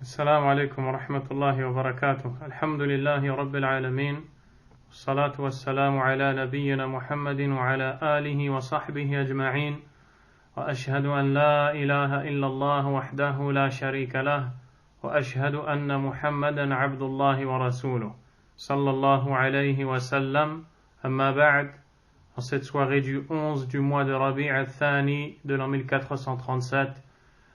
السلام عليكم ورحمة الله وبركاته. الحمد لله رب العالمين، والصلاة والسلام على نبينا محمد وعلى آله وصحبه أجمعين، وأشهد أن لا إله إلا الله وحده لا شريك له، وأشهد أن محمدا عبد الله ورسوله صلى الله عليه وسلم. أما بعد. En cette soirée du 11 du mois de Rabi' al-Thani de l'an 1437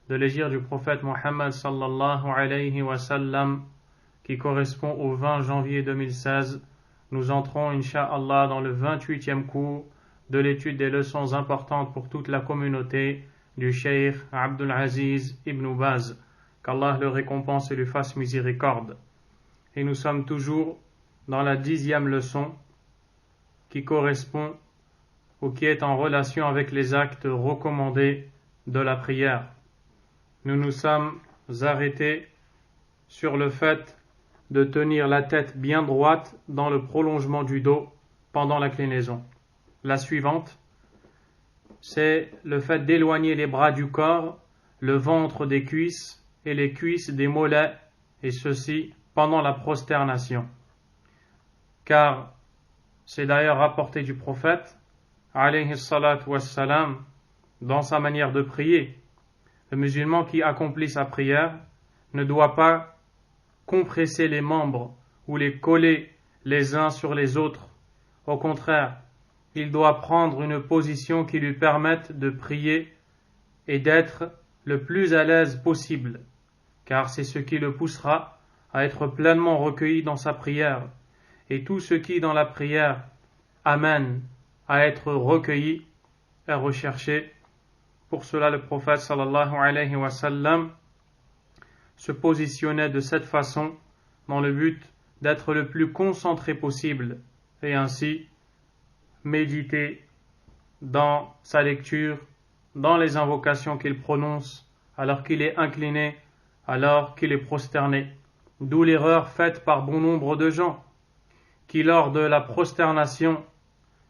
de l'hégire du prophète Mohammed sallallahu alayhi wa sallam, qui correspond au 20 janvier 2016, nous entrons incha'Allah dans le 28e cours de l'étude des leçons importantes pour toute la communauté du Cheikh Abdul Aziz ibn Baz, qu'Allah le récompense et lui fasse miséricorde. Et nous sommes toujours dans la 10e leçon qui correspond ou qui est en relation avec les actes recommandés de la prière. Nous nous sommes arrêtés sur le fait de tenir la tête bien droite dans le prolongement du dos pendant l'inclinaison. La suivante, c'est le fait d'éloigner les bras du corps, le ventre des cuisses et les cuisses des mollets, et ceci pendant la prosternation. Car c'est d'ailleurs rapporté du prophète alayhi salatu wassalam, dans sa manière de prier, le musulman qui accomplit sa prière ne doit pas compresser les membres ou les coller les uns sur les autres. Au contraire, il doit prendre une position qui lui permette de prier et d'être le plus à l'aise possible, car c'est ce qui le poussera à être pleinement recueilli dans sa prière. Et tout ce qui dans la prière amène à être recueilli et recherché. Pour cela, le prophète sallallahu alayhi wa sallam se positionnait de cette façon dans le but d'être le plus concentré possible et ainsi méditer dans sa lecture, dans les invocations qu'il prononce alors qu'il est incliné, alors qu'il est prosterné. D'où l'erreur faite par bon nombre de gens qui, lors de la prosternation,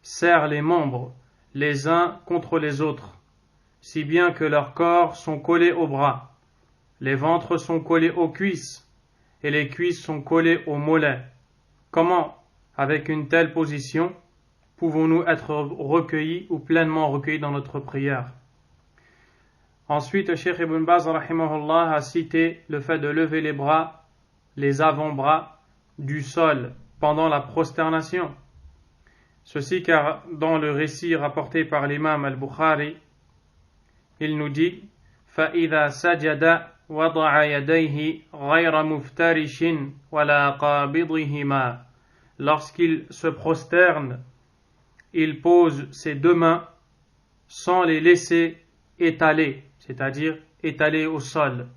serrent les membres les uns contre les autres, si bien que leurs corps sont collés aux bras, les ventres sont collés aux cuisses et les cuisses sont collées aux mollets. Comment, avec une telle position, pouvons-nous être recueillis ou pleinement recueillis dans notre prière? Ensuite, le Cheikh Ibn Baz rahimahullah a cité le fait de lever les bras, les avant-bras du sol pendant la prosternation. Ceci car dans le récit rapporté par l'imam al-Bukhari, il nous dit فَإِذَا سَجَدَ وَضَعَ يَدَيْهِ غَيْرَ مُفْتَرِشٍ وَلَا قَابِضِهِمَا. Lorsqu'il se prosterne, il pose ses deux mains sans les laisser étaler, c'est-à-dire étaler au sol,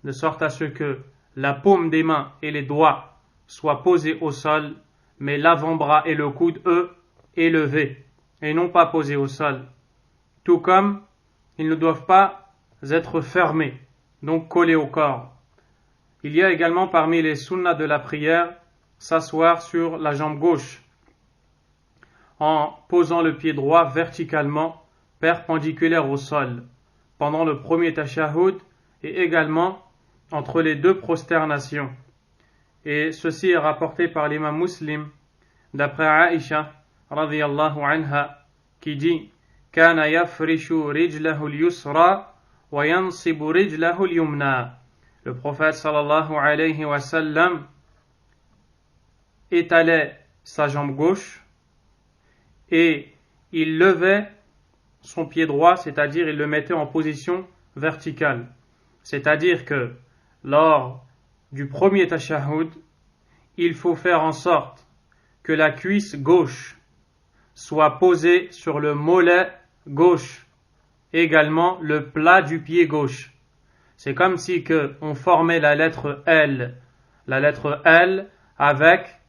de sorte à ce que la paume des mains et les doigts soient posés au sol, mais l'avant-bras et le coude, eux, élevés et non pas posés au sol. Tout comme ils ne doivent pas être fermés, donc collés au corps. Il y a également parmi les sunnas de la prière s'asseoir sur la jambe gauche en posant le pied droit verticalement perpendiculaire au sol pendant le premier tashahhud et également entre les deux prosternations. Et ceci est rapporté par l'imam Muslim d'après Aïcha radiyallahu anha qui dit كان يفرش رجله اليسرى وينصب رجله اليمنى. Le prophète sallallahu alayhi wa sallam étalait sa jambe gauche et il levait son pied droit, c'est-à-dire il le mettait en position verticale. C'est-à-dire que lors du premier tashahhud, il faut faire en sorte que la cuisse gauche soit posée sur le mollet gauche, également le plat du pied gauche. C'est comme si on formait la lettre L avec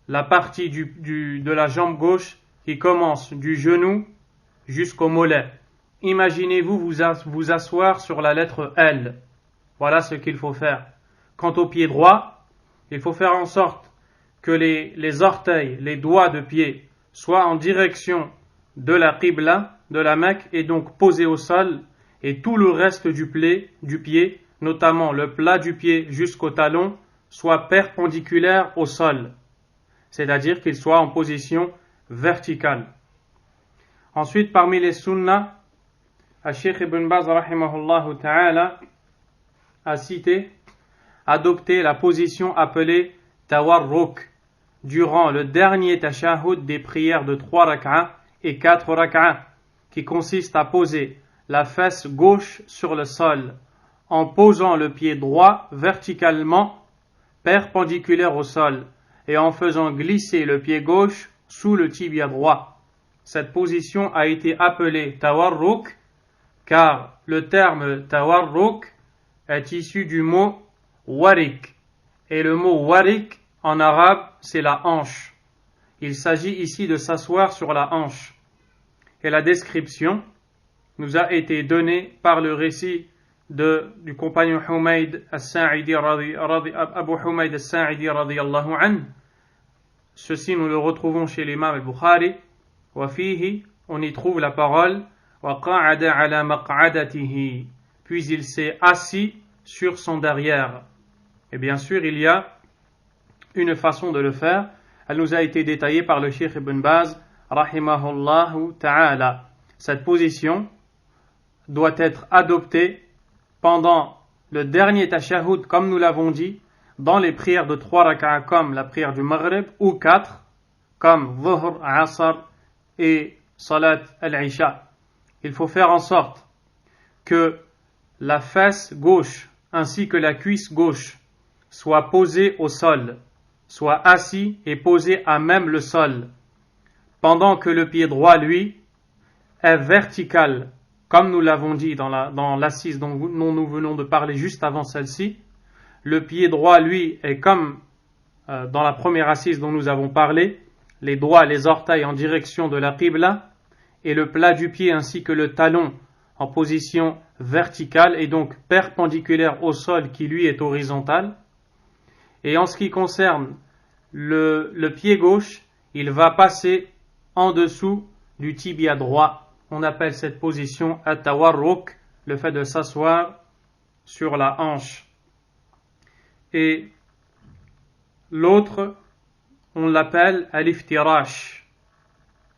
la partie de la jambe gauche qui commence du genou jusqu'au mollet. Imaginez-vous vous asseoir sur la lettre L. Voilà ce qu'il faut faire. Quant au pied droit, il faut faire en sorte que les orteils, les doigts de pied soient en direction de la qibla, de la Mecque, et donc posés au sol, et tout le reste du pied notamment le plat du pied jusqu'au talon, soit perpendiculaire au sol, c'est-à-dire qu'il soit en position verticale. Ensuite, parmi les sunnahs, Cheikh Ibn Baz rahimahullah ta'ala a cité adopter la position appelée tawarruk durant le dernier tashahhud des prières de 3 rak'ah et 4 rak'ah, qui consiste à poser la fesse gauche sur le sol en posant le pied droit verticalement perpendiculaire au sol et en faisant glisser le pied gauche sous le tibia droit. Cette position a été appelée tawarruk car le terme tawarruk est issu du mot warik et le mot warik en arabe c'est la hanche. Il s'agit ici de s'asseoir sur la hanche et la description nous a été donnée par le récit du compagnon Humayd as-Sa'idi Abu Humayd as-Sa'idi radiyallahu anhu. Ceci nous le retrouvons chez l'imam al-Bukhari. Wa fihi, on y trouve la parole wa qa'ada ala maq'adatihi, puis il s'est assis sur son derrière. Et bien sûr, il y a une façon de le faire. Elle nous a été détaillée par le Cheikh Ibn Baz rahimahullahu ta'ala. Cette position doit être adoptée pendant le dernier tashahhud, comme nous l'avons dit, dans les prières de 3 rak'ah comme la prière du Maghrib, ou 4, comme Dhuhr, Asr et Salat al-Isha. Il faut faire en sorte que la fesse gauche ainsi que la cuisse gauche soient posées au sol, soient assis et posés à même le sol, pendant que le pied droit, lui, est vertical, comme nous l'avons dit dans l'assise dont nous venons de parler juste avant celle-ci. Le pied droit, lui, est comme dans la première assise dont nous avons parlé, les doigts, les orteils en direction de la qibla, et le plat du pied ainsi que le talon en position verticale et donc perpendiculaire au sol qui lui est horizontal. Et en ce qui concerne le pied gauche, il va passer en dessous du tibia droit. On appelle cette position at-tawarruk, le fait de s'asseoir sur la hanche. Et l'autre, on l'appelle al-iftirash.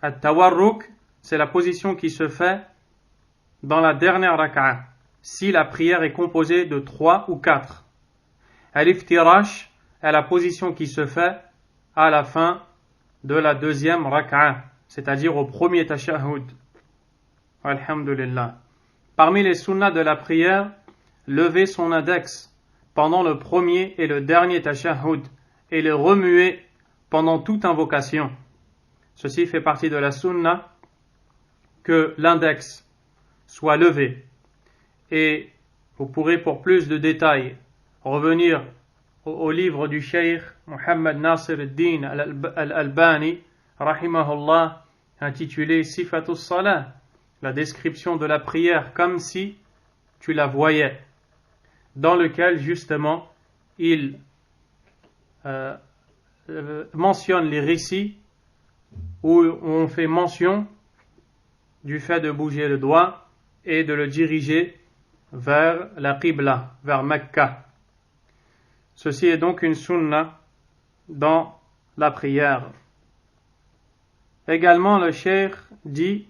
At-tawarruk, c'est la position qui se fait dans la dernière rak'ah, si la prière est composée de 3 ou 4. Al-iftirash est la position qui se fait à la fin de la deuxième rak'ah, c'est-à-dire au premier tashahhud. Alhamdulillah. Parmi les sunnahs de la prière, lever son index pendant le premier et le dernier tashahhud et le remuer pendant toute invocation. Ceci fait partie de la sunnah que l'index soit levé. Et vous pourrez pour plus de détails revenir au livre du Cheikh Muhammad Nasir al-Din al-Albani rahimahullah intitulé Sifatus Salah, la description de la prière comme si tu la voyais, dans lequel justement il mentionne les récits où on fait mention du fait de bouger le doigt et de le diriger vers la Qibla, vers Mecca. Ceci est donc une sunna dans la prière. Également, le cheikh dit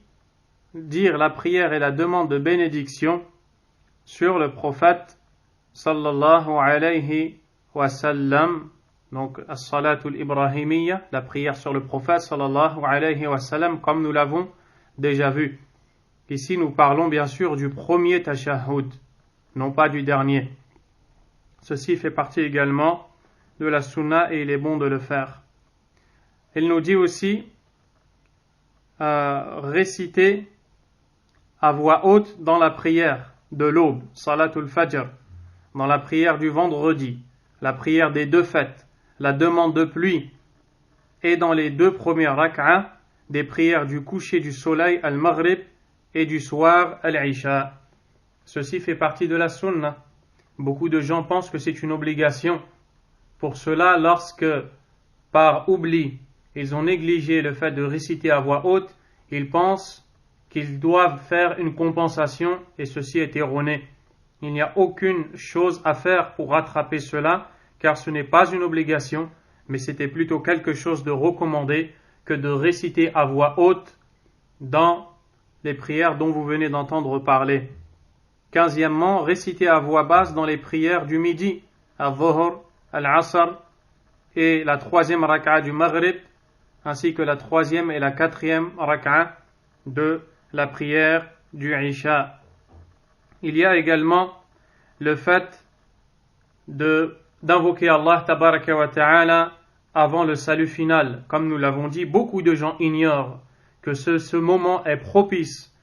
dire la prière et la demande de bénédiction sur le prophète sallallahu alayhi wa sallam, donc as-salatul ibrahimiyya, la prière sur le prophète sallallahu alayhi wa sallam, comme nous l'avons déjà vu. Ici nous parlons bien sûr du premier tashahhud, non pas du dernier. Ceci fait partie également de la sunna et il est bon de le faire. Il nous dit aussi réciter à voix haute dans la prière de l'aube, salatul fajr, dans la prière du vendredi, la prière des 2 fêtes, la demande de pluie, et dans les 2 premières rak'ah des prières du coucher du soleil al-maghrib et du soir al-isha. Ceci fait partie de la sunna. Beaucoup de gens pensent que c'est une obligation. Pour cela, lorsque par oubli ils ont négligé le fait de réciter à voix haute, ils pensent qu'ils doivent faire une compensation et ceci est erroné. Il n'y a aucune chose à faire pour rattraper cela, car ce n'est pas une obligation, mais c'était plutôt quelque chose de recommandé que de réciter à voix haute dans les prières dont vous venez d'entendre parler. 15e, réciter à voix basse dans les prières du midi, al-Dhuhr, al-Asr et la 3e raka'a du Maghrib, ainsi que la 3e et la 4e raka'a de la prière du Isha. Il y a également le fait d'invoquer Allah tabaraka wa ta'ala avant le salut final. Comme nous l'avons dit, beaucoup de gens ignorent que ce moment est propice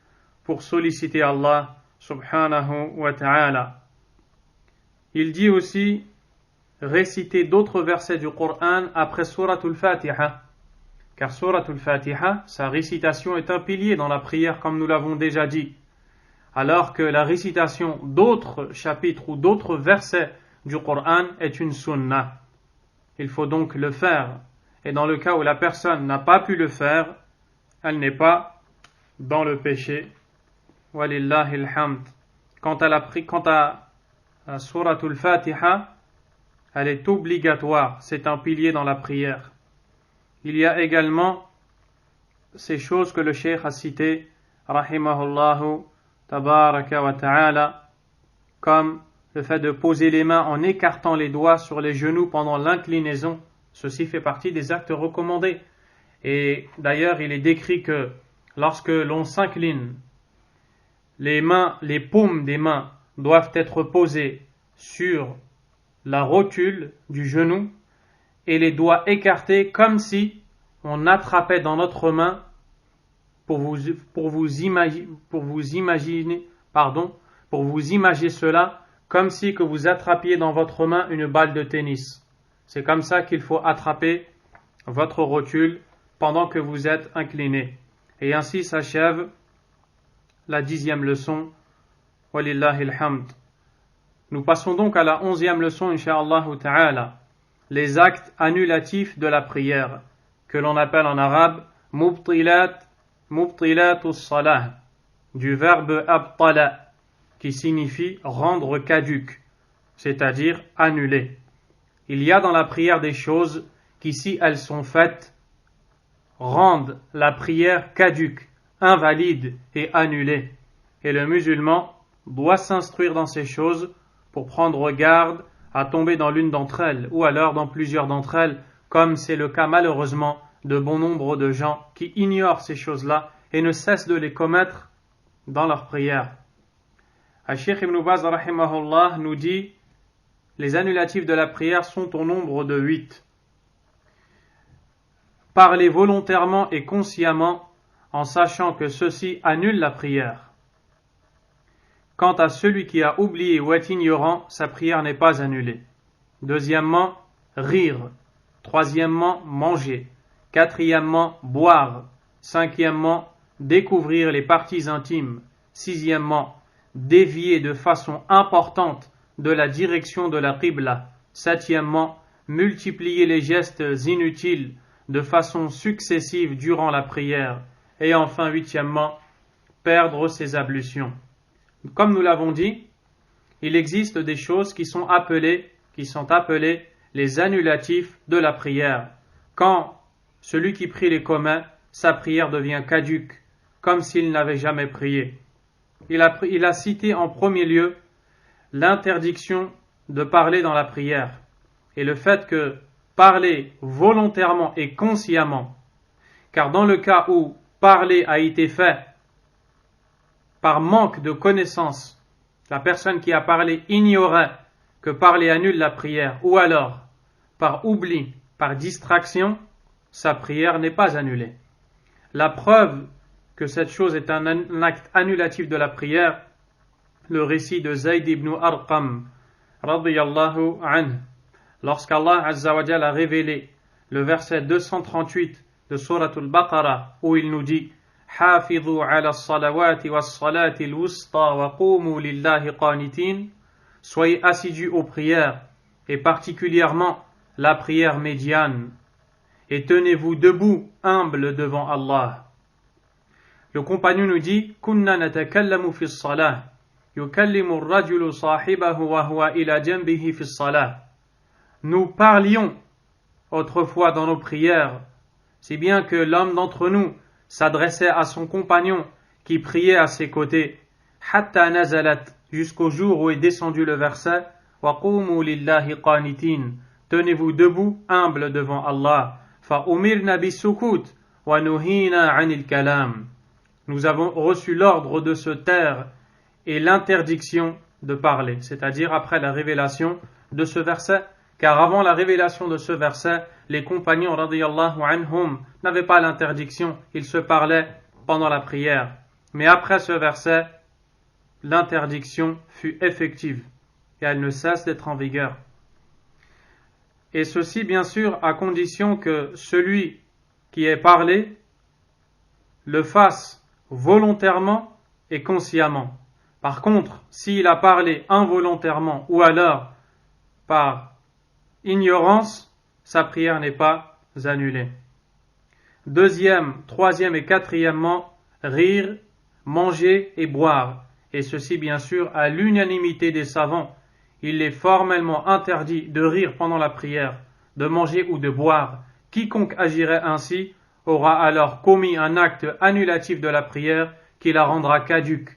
pour solliciter Allah subhanahu wa ta'ala. Il dit aussi réciter d'autres versets du Coran après Suratul Fatiha, car Suratul Fatiha, sa récitation est un pilier dans la prière comme nous l'avons déjà dit, alors que la récitation d'autres chapitres ou d'autres versets du Coran est une sunnah. Il faut donc le faire, et dans le cas où la personne n'a pas pu le faire, elle n'est pas dans le péché. Walillahi alhamd. Quant à Suratul Fatiha, elle est obligatoire, c'est un pilier dans la prière. Il y a également ces choses que le cheikh a citées, rahimahullahu tabaraka wa ta'ala, comme le fait de poser les mains en écartant les doigts sur les genoux pendant l'inclinaison. Ceci fait partie des actes recommandés. Et d'ailleurs, il est décrit que lorsque l'on s'incline, les paumes des mains doivent être posées sur la rotule du genou et les doigts écartés comme si on attrapait dans notre main, pour vous imaginer cela, comme si que vous attrapiez dans votre main une balle de tennis. C'est comme ça qu'il faut attraper votre rotule pendant que vous êtes incliné. Et ainsi s'achève la 10e leçon. Walillahi alhamd. Nous passons donc à la 11e leçon, incha'Allah ta'ala. Les actes annulatifs de la prière, que l'on appelle en arabe mubtilatus salah, du verbe abtala, qui signifie rendre caduc, c'est-à-dire annuler. Il y a dans la prière des choses qui, si elles sont faites, rendent la prière caduque, invalide et annulée. Et le musulman doit s'instruire dans ces choses pour prendre garde à tomber dans l'une d'entre elles, ou alors dans plusieurs d'entre elles, comme c'est le cas malheureusement de bon nombre de gens qui ignorent ces choses-là et ne cessent de les commettre dans leur prière. Al-Cheikh Ibn Baz rahimahullah nous dit: les annulatifs de la prière sont au nombre de 8. Parler volontairement et consciemment en sachant que ceci annule la prière. Quant à celui qui a oublié ou est ignorant, sa prière n'est pas annulée. Deuxièmement, rire. Troisièmement, manger. Quatrièmement, boire. Cinquièmement, découvrir les parties intimes. Sixièmement, dévier de façon importante de la direction de la qibla. Septièmement, multiplier les gestes inutiles de façon successive durant la prière. Et enfin, huitièmement, perdre ses ablutions. Comme nous l'avons dit, il existe des choses qui sont appelées les annulatifs de la prière. Quand celui qui prie les communs, sa prière devient caduque, comme s'il n'avait jamais prié. Il a cité en premier lieu l'interdiction de parler dans la prière et le fait que parler volontairement et consciemment, car dans le cas où parler a été fait par manque de connaissance, la personne qui a parlé ignorait que parler annule la prière, ou alors par oubli, par distraction, sa prière n'est pas annulée. La preuve que cette chose est un acte annulatif de la prière, le récit de Zayd ibn Arqam radiyallahu anhu, lorsqu'Allah azza wa jalla a révélé le verset 238 de Suratul Baqarah, où il nous dit: حافظوا على الصلوات والصلاة الوسطى وقوموا لله قانتين. Soyez assidus aux prières et particulièrement la prière médiane et tenez-vous debout humble devant Allah. Le compagnon nous dit: كنا نتكلم في الصلاة. يكلم الرجل صاحبه وهو إلى جنبه في الصلاة. Nous parlions autrefois dans nos prières, si bien que l'homme d'entre nous s'adressait à son compagnon qui priait à ses côtés, حتى نزلت, jusqu'au jour où est descendu le verset, وقوموا لله قانتين, tenez-vous debout, humble devant Allah, فأمرنا بالسكوت ونهينا عن الكلام. Nous avons reçu l'ordre de se taire et l'interdiction de parler, c'est-à-dire après la révélation de ce verset, car avant la révélation de ce verset, les compagnons radiyallahu anhum n'avaient pas l'interdiction, ils se parlaient pendant la prière. Mais après ce verset, l'interdiction fut effective et elle ne cesse d'être en vigueur. Et ceci, bien sûr, à condition que celui qui est parlé le fasse volontairement et consciemment. Par contre, s'il a parlé involontairement ou alors par ignorance, sa prière n'est pas annulée. Deuxième, troisième et quatrièmement, rire, manger et boire. Et ceci, bien sûr, à l'unanimité des savants. Il est formellement interdit de rire pendant la prière, de manger ou de boire. Quiconque agirait ainsi aura alors commis un acte annulatif de la prière qui la rendra caduque.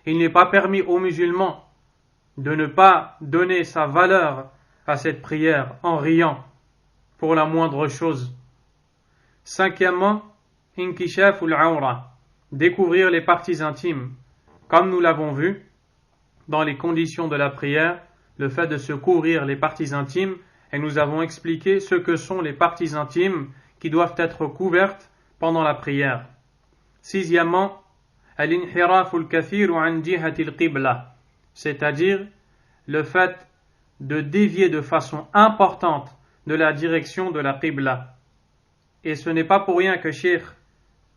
Il n'est pas permis aux musulmans de ne pas donner sa valeur à cette prière en riant pour la moindre chose. Cinquièmement, inkishaful awra, découvrir les parties intimes. Comme nous l'avons vu, dans les conditions de la prière, le fait de se couvrir les parties intimes, et nous avons expliqué ce que sont les parties intimes qui doivent être couvertes pendant la prière. Sixièmement, al-inhiraful kathiru an jihatil qibla, c'est-à-dire le fait de dévier de façon importante de la direction de la qibla. Et ce n'est pas pour rien que Cheikh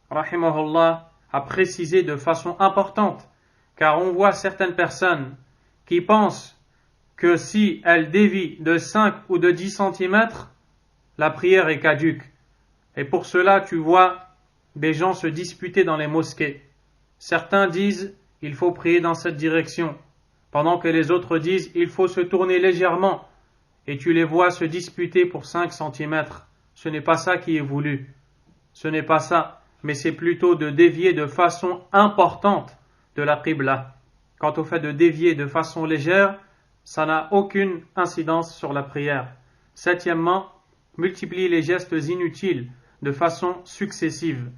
rahimahullah a précisé de façon importante, car on voit certaines personnes qui pensent que si elles dévient de 5 ou de 10 cm, la prière est caduque. Et pour cela, tu vois des gens se disputer dans les mosquées. Certains disent il faut prier dans cette direction, pendant que les autres disent il faut se tourner légèrement, et tu les vois se disputer pour 5 cm. Ce n'est pas ça qui est voulu. Ce n'est pas ça, mais c'est plutôt de dévier de façon importante de la qibla. Quant au fait de dévier de façon légère, ça n'a aucune incidence sur la prière. Septièmement, multiplier les gestes inutiles de façon successive,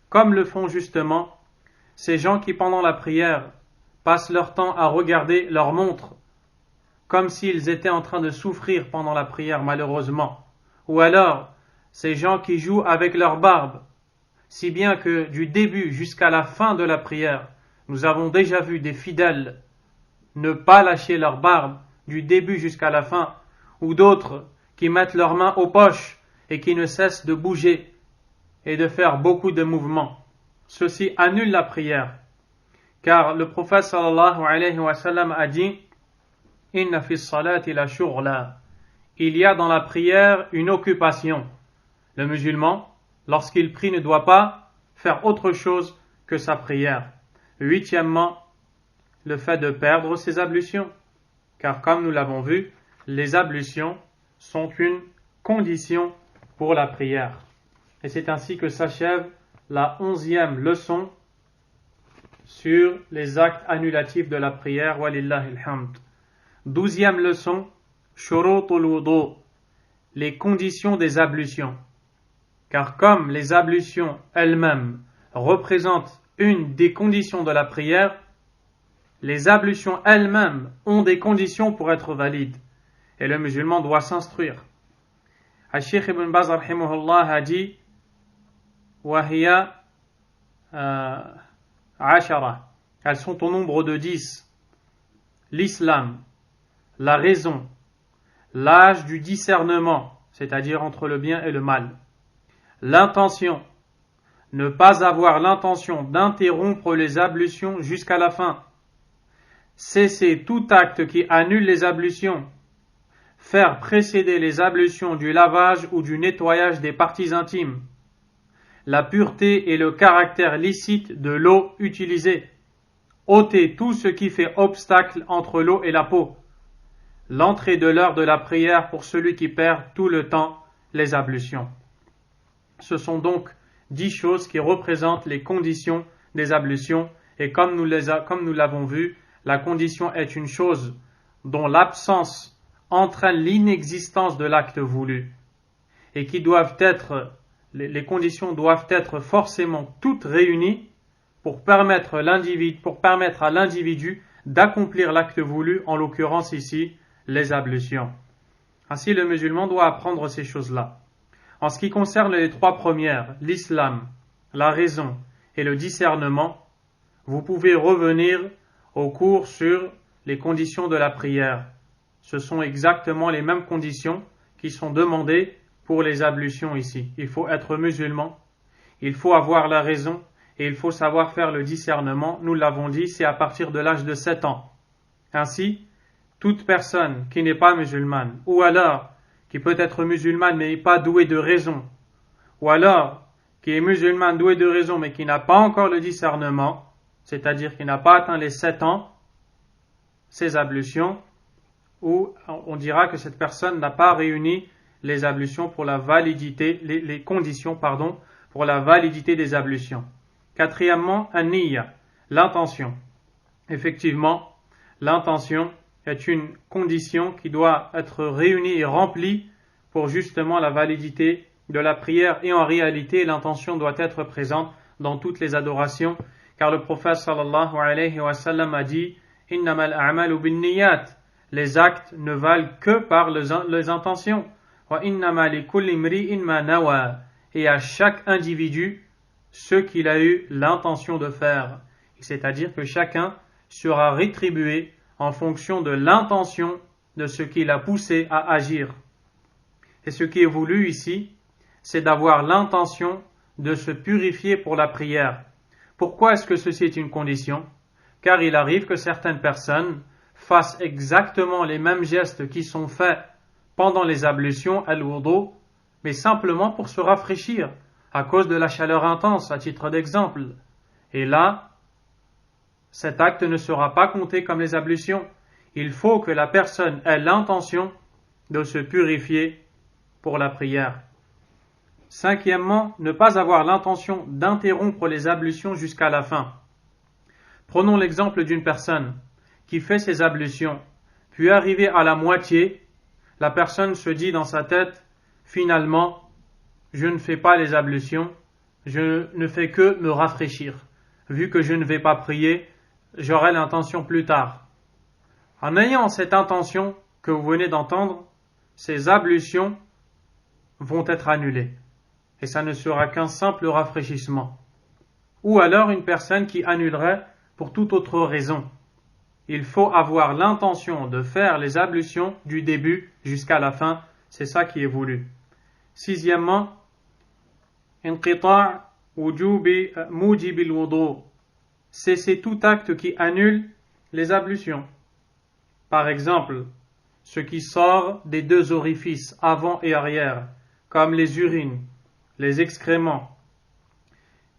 comme le font justement ces gens qui pendant la prière passent leur temps à regarder leur montre, comme s'ils étaient en train de souffrir pendant la prière malheureusement, ou alors ces gens qui jouent avec leur barbe, si bien que du début jusqu'à la fin de la prière, nous avons déjà vu des fidèles ne pas lâcher leur barbe du début jusqu'à la fin, ou d'autres qui mettent leurs mains aux poches et qui ne cessent de bouger et de faire beaucoup de mouvements. Ceci annule la prière, car le prophète sallallahu alayhi wa sallam a dit « Inna fi salati la shughla » il y a dans la prière une occupation. Le musulman, lorsqu'il prie, ne doit pas faire autre chose que sa prière. Huitièmement, le fait de perdre ses ablutions, car comme nous l'avons vu, les ablutions sont une condition pour la prière. Et c'est ainsi que s'achève la 11e leçon sur les actes annulatifs de la prière. Walillahi alhamd. 12e leçon, shurutul wudu, les conditions des ablutions. Car comme les ablutions elles-mêmes représentent une des conditions de la prière, les ablutions elles-mêmes ont des conditions pour être valides. Et le musulman doit s'instruire. Al-Sheikh Ibn Baz rahimahullah a dit Wahiya ashara, elles sont au nombre de 10. L'islam, la raison, l'âge du discernement, c'est-à-dire entre le bien et le mal, l'intention, ne pas avoir l'intention d'interrompre les ablutions jusqu'à la fin, cesser tout acte qui annule les ablutions, faire précéder les ablutions du lavage ou du nettoyage des parties intimes, la pureté et le caractère licite de l'eau utilisée, ôtez tout ce qui fait obstacle entre l'eau et la peau. L'entrée de l'heure de la prière pour celui qui perd tout le temps les ablutions. Ce sont donc 10 choses qui représentent les conditions des ablutions, et comme nous l'avons vu, la condition est une chose dont l'absence entraîne l'inexistence de l'acte voulu, et qui doivent être, les conditions doivent être forcément toutes réunies pour permettre à l'individu d'accomplir l'acte voulu, en l'occurrence ici, les ablutions. Ainsi, le musulman doit apprendre ces choses-là. En ce qui concerne les 3 premières, l'islam, la raison et le discernement, vous pouvez revenir au cours sur les conditions de la prière. Ce sont exactement les mêmes conditions qui sont demandées pour les ablutions ici. Il faut être musulman, il faut avoir la raison et il faut savoir faire le discernement. Nous l'avons dit, c'est à partir de l'âge de 7 ans. Ainsi, toute personne qui n'est pas musulmane, ou alors qui peut être musulmane mais pas douée de raison, ou alors qui est musulmane douée de raison mais qui n'a pas encore le discernement, c'est-à-dire qui n'a pas atteint les 7 ans, ces ablutions, ou on dira que cette personne n'a pas réuni les ablutions pour la validité, les conditions, pour la validité des ablutions. Quatrièmement, an-niyya, l'intention. Effectivement, l'intention est une condition qui doit être réunie et remplie pour justement la validité de la prière, et en réalité l'intention doit être présente dans toutes les adorations, car le prophète sallallahu alayhi wa sallam a dit « Innamal a'malu bin niyat » les actes ne valent que par les intentions. « Wa innama li kulli imri'in ma nawa » et à chaque individu ce qu'il a eu l'intention de faire. C'est-à-dire que chacun sera rétribué en fonction de l'intention de ce qui l'a poussé à agir. Et ce qui est voulu ici, c'est d'avoir l'intention de se purifier pour la prière. Pourquoi est-ce que ceci est une condition? Car il arrive que certaines personnes fassent exactement les mêmes gestes qui sont faits pendant les ablutions, al-wudu, mais simplement pour se rafraîchir, à cause de la chaleur intense, à titre d'exemple. Et là, cet acte ne sera pas compté comme les ablutions. Il faut que la personne ait l'intention de se purifier pour la prière. Cinquièmement, ne pas avoir l'intention d'interrompre les ablutions jusqu'à la fin. Prenons l'exemple d'une personne qui fait ses ablutions, puis arrivé à la moitié, la personne se dit dans sa tête, finalement, je ne fais pas les ablutions, je ne fais que me rafraîchir. Vu que je ne vais pas prier, j'aurai l'intention plus tard. En ayant cette intention que vous venez d'entendre, ces ablutions vont être annulées. Et ça ne sera qu'un simple rafraîchissement. Ou alors une personne qui annulerait pour toute autre raison. Il faut avoir l'intention de faire les ablutions du début jusqu'à la fin. C'est ça qui est voulu. Sixièmement, inqita' wujubi mujibil wudu. C'est tout acte qui annule les ablutions. Par exemple, ce qui sort des 2 orifices, avant et arrière, comme les urines, les excréments,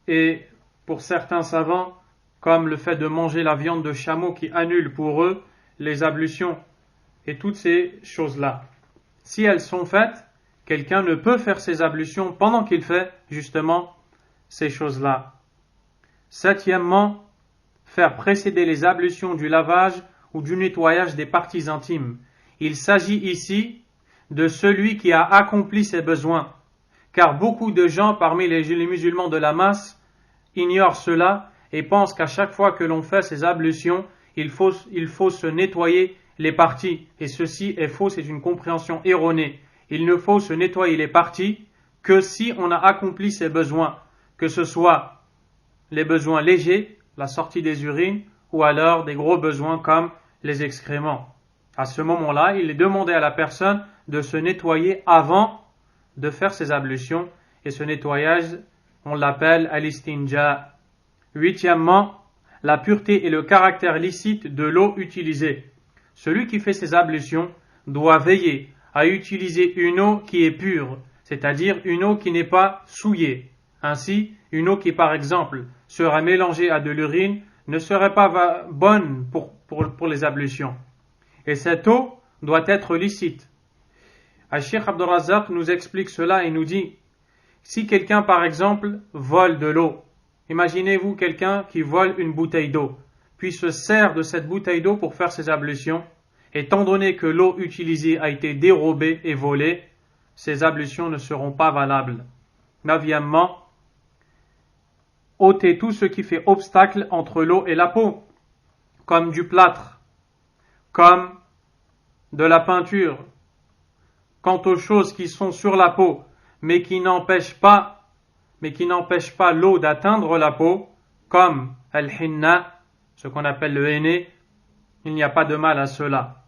et pour certains savants, comme le fait de manger la viande de chameau qui annule pour eux les ablutions, et toutes ces choses-là. Si elles sont faites, quelqu'un ne peut faire ses ablutions pendant qu'il fait justement ces choses-là. Septièmement, faire précéder les ablutions du lavage ou du nettoyage des parties intimes. Il s'agit ici de celui qui a accompli ses besoins, car beaucoup de gens parmi les musulmans de la masse ignorent cela et pensent qu'à chaque fois que l'on fait ces ablutions, il faut se nettoyer les parties, et ceci est faux, c'est une compréhension erronée. Il ne faut se nettoyer les parties que si on a accompli ses besoins, que ce soit les besoins légers, la sortie des urines, ou alors des gros besoins comme les excréments. À ce moment-là, il est demandé à la personne de se nettoyer avant de faire ses ablutions, et ce nettoyage, on l'appelle al-istinja. Huitièmement, la pureté et le caractère licite de l'eau utilisée. Celui qui fait ses ablutions doit veiller à utiliser une eau qui est pure, c'est-à-dire une eau qui n'est pas souillée. Ainsi, une eau qui, par exemple, sera mélangée à de l'urine ne serait pas bonne pour les ablutions. Et cette eau doit être licite. Cheikh Abdul Razzaq nous explique cela et nous dit, si quelqu'un par exemple vole de l'eau, imaginez-vous quelqu'un qui vole une bouteille d'eau, puis se sert de cette bouteille d'eau pour faire ses ablutions, étant donné que l'eau utilisée a été dérobée et volée, ces ablutions ne seront pas valables. Neuvièmement, ôtez tout ce qui fait obstacle entre l'eau et la peau, comme du plâtre, comme de la peinture. Quant aux choses qui sont sur la peau, mais qui n'empêchent pas l'eau d'atteindre la peau, comme al-hinna, ce qu'on appelle le henné, il n'y a pas de mal à cela.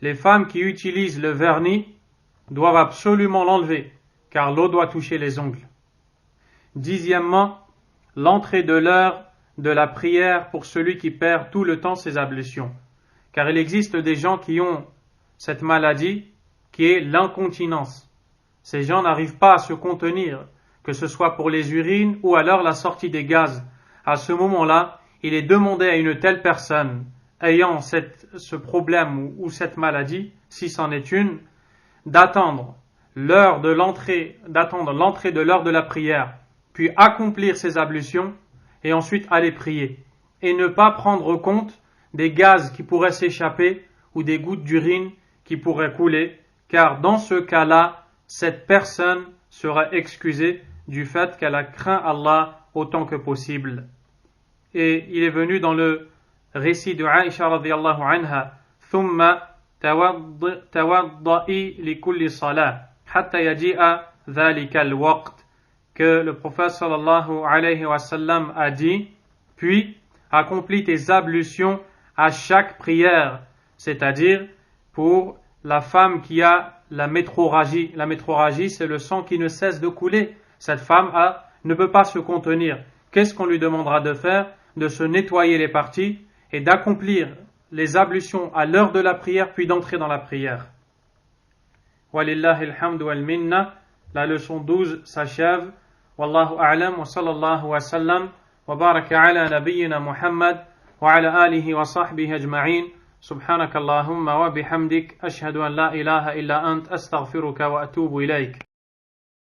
Les femmes qui utilisent le vernis doivent absolument l'enlever, car l'eau doit toucher les ongles. Dixièmement, l'entrée de l'heure de la prière pour celui qui perd tout le temps ses ablutions. Car il existe des gens qui ont cette maladie qui est l'incontinence. Ces gens n'arrivent pas à se contenir, que ce soit pour les urines ou alors la sortie des gaz. À ce moment-là, il est demandé à une telle personne ayant ce problème ou cette maladie, si c'en est une, d'attendre l'entrée de l'heure de la prière, puis accomplir ses ablutions et ensuite aller prier. Et ne pas prendre compte des gaz qui pourraient s'échapper ou des gouttes d'urine qui pourraient couler, car dans ce cas-là, cette personne sera excusée du fait qu'elle a craint Allah autant que possible. Et il est venu dans le récit de Aïcha radhiyallahu anha, ثم توضئي لكل صلاة حتى يجيء ذلك الوقت, que le prophète sallallahu alayhi wa sallam a dit, puis accomplis tes ablutions à chaque prière, c'est-à-dire pour la femme qui a la métrorragie. La métrorragie, c'est le sang qui ne cesse de couler. Cette femme ne peut pas se contenir. Qu'est-ce qu'on lui demandera de faire? De se nettoyer les parties et d'accomplir les ablutions à l'heure de la prière, puis d'entrer dans la prière. Walillahi alhamdu wal minna. La leçon 12 s'achève. Wallahu a'lam wa sallallahu wa sallam wa baraka ala nabiyyina Muhammad wa ala alihi wa sahbihi ajma'in. Subhanakallahumma wa bihamdik ashhadu an la ilaha illa ant astaghfiruka wa atubu ilayk.